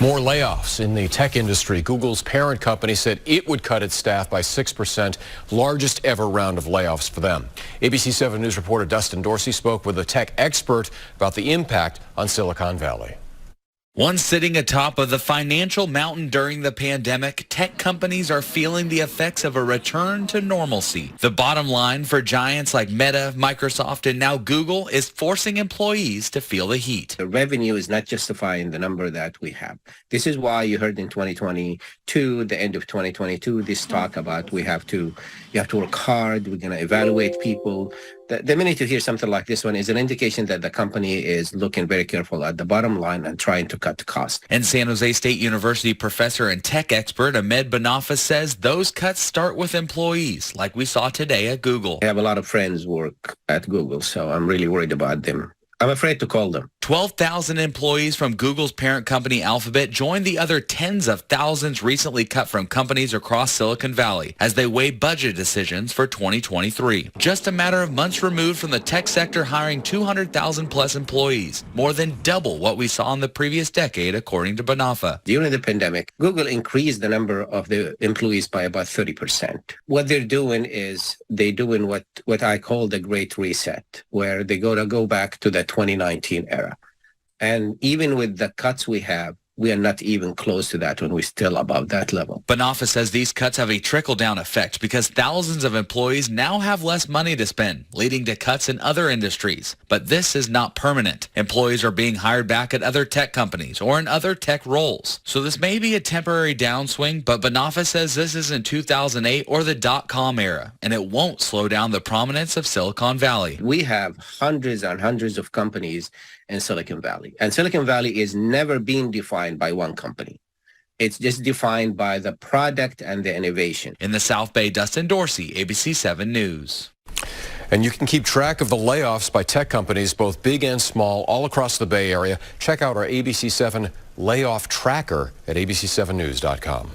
More layoffs in the tech industry. Google's parent company said it would cut its staff by 6%, largest ever round of layoffs for them. ABC7 News reporter Dustin Dorsey spoke with a tech expert about the impact on Silicon Valley. Once sitting atop of the financial mountain during the pandemic, tech companies are feeling the effects of a return to normalcy. The bottom line for giants like Meta, Microsoft, and now Google is forcing employees to feel the heat. The revenue is not justifying the number that we have. This is why you heard in 2022, the end of 2022, this talk about you have to work hard, we're going to evaluate people. The minute you hear something like this one is an indication that the company is looking very careful at the bottom line and trying to cut the cost. And San Jose State University professor and tech expert Ahmed Banafas says those cuts start with employees, like we saw today at Google. I have a lot of friends who work at Google, so I'm really worried about them. I'm afraid to call them. 12,000 employees from Google's parent company Alphabet joined the other tens of thousands recently cut from companies across Silicon Valley as they weigh budget decisions for 2023. Just a matter of months removed from the tech sector hiring 200,000 plus employees, more than double what we saw in the previous decade, according to Banafa. During the pandemic, Google increased the number of the employees by about 30%. What they're doing is they're doing what I call the Great Reset, where they go back to the 2019 era. And even with the cuts we have, we are not even close to that when we're still above that level. Banafa says these cuts have a trickle-down effect because thousands of employees now have less money to spend, leading to cuts in other industries. But this is not permanent. Employees are being hired back at other tech companies or in other tech roles. So this may be a temporary downswing, but Banafa says this isn't 2008 or the dot-com era, and it won't slow down the prominence of Silicon Valley. We have hundreds and hundreds of companies in Silicon Valley. And Silicon Valley is never being defined by one company. It's just defined by the product and the innovation. In the South Bay, Dustin Dorsey, ABC7 News. And you can keep track of the layoffs by tech companies, both big and small, all across the Bay Area. Check out our ABC7 layoff tracker at abc7news.com.